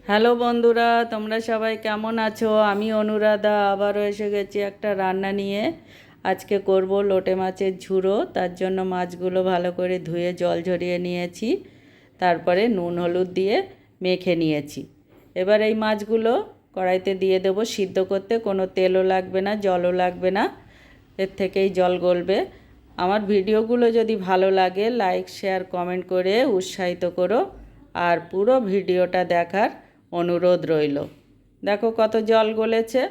Hello বন্ধুরা, তোমরা সবাই কেমন আছো? আমি অনুরাধা আবারও এসে গেছি একটা রান্না নিয়ে। আজকে করব লোটে মাছের ঝুড়ো। তার জন্য মাছগুলো ভালো করে ধুয়ে জল ঝরিয়ে নিয়েছি, তারপরে নুন হলুদ দিয়ে মেখে নিয়েছি। এবার এই মাছগুলো কড়াইতে দিয়ে দেবো সিদ্ধ করতে। কোনো তেলও লাগবে না, জলও লাগবে না, এর থেকেই জল গলবে। আমার ভিডিওগুলো যদি ভালো লাগে লাইক শেয়ার কমেন্ট করে উৎসাহিত করো, আর পুরো ভিডিওটা দেখার অনুরোধ রইল। দেখো কত জল গলেছে,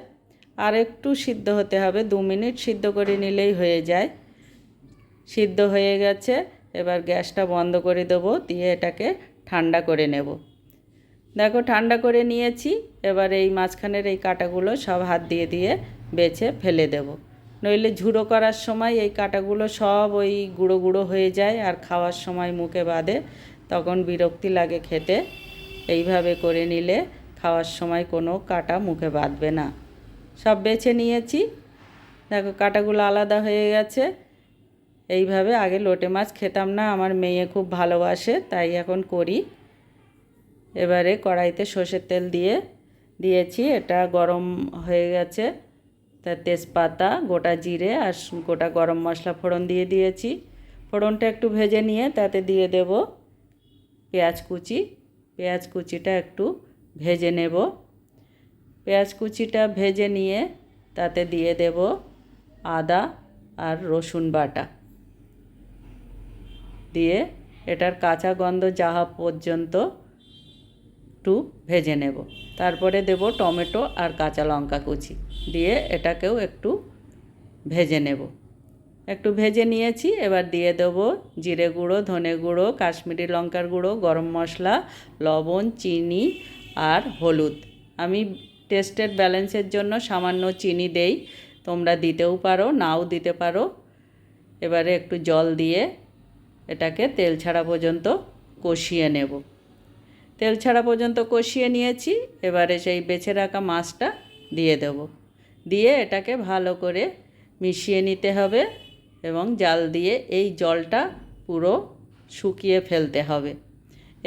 আর একটু সিদ্ধ হতে হবে, 2 মিনিট সিদ্ধ করে নিলেই হয়ে যায়। সিদ্ধ হয়ে গেছে, এবার গ্যাসটা বন্ধ করে দেবো, দিয়ে এটাকে ঠান্ডা করে নেব। দেখো ঠান্ডা করে নিয়েছি। এবার এই মাঝখানের এই কাঁটাগুলো সব হাত দিয়ে দিয়ে বেছে ফেলে দেব, নইলে ঝুড়ো করার সময় এই কাঁটাগুলো সব ওই গুঁড়ো গুঁড়ো হয়ে যায়, আর খাওয়ার সময় মুখে বাঁধে, তখন বিরক্তি লাগে খেতে। এইভাবে করে নিলে খাওয়ার সময় কোনো কাঁটা মুখে বাঁধবে না। সব বেছে নিয়েছি, দেখো কাঁটাগুলো আলাদা হয়ে গেছে। এইভাবে আগে লোটে মাছ খেতাম না, আমার মেয়ে খুব ভালোবাসে, তাই এখন করি। এবারে কড়াইতে সর্ষের তেল দিয়েছি, এটা গরম হয়ে গেছে। তা তেজপাতা, গোটা জিরে আর গোটা গরম মশলা ফোড়ন দিয়ে দিয়েছি। ফোড়নটা একটু ভেজে নিয়ে তাতে দিয়ে দেব পেঁয়াজ কুচি। পেঁয়াজ কুচিটা একটু ভেজে নেব। পেঁয়াজ কুচিটা ভেজে নিয়ে তাতে দিয়ে দেব আদা আর রসুন বাটা, দিয়ে এটার কাঁচা গন্ধ যাওয়া পর্যন্ত একটু ভেজে নেব। তারপরে দেব টমেটো আর কাঁচা লঙ্কা কুচি, দিয়ে এটাকেও একটু ভেজে নেব। একটু ভেজে নিয়েছি, এবার দিয়ে দেবো জিরে গুঁড়ো, ধনে গুঁড়ো, কাশ্মীরি লঙ্কার গুঁড়ো, গরম মশলা, লবণ, চিনি আর হলুদ। আমি টেস্টের ব্যালেন্সের জন্য সামান্য চিনি দেই, তোমরা দিতেও পারো নাও দিতে পারো। এবারে একটু জল দিয়ে এটাকে তেল ছাড়া পর্যন্ত কষিয়ে নেব। তেল ছাড়া পর্যন্ত কষিয়ে নিয়েছি, এবারে সেই বেছে রাখা মাছটা দিয়ে দেব। দিয়ে এটাকে ভালো করে মিশিয়ে নিতে হবে, এবং জাল দিয়ে এই জলটা পুরো শুকিয়ে ফেলতে হবে।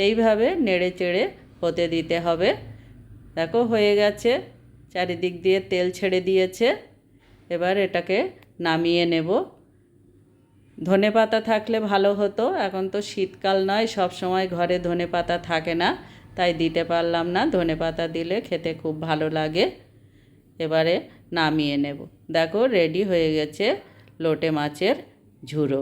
এইভাবে নেড়ে চেড়ে হতে দিতে হবে। দেখো হয়ে গেছে, চারিদিক দিয়ে তেল ছেড়ে দিয়েছে। এবার এটাকে নামিয়ে নেব। ধনেপাতা থাকলে ভালো হতো, এখন তো শীতকাল নয়, সব সময় ঘরে ধনেপাতা থাকে না, তাই দিতে পারলাম না। ধনেপাতা দিলে খেতে খুব ভালো লাগে। এবারে নামিয়ে নেব। দেখো রেডি হয়ে গেছে লোটে মাছের ঝুড়ো।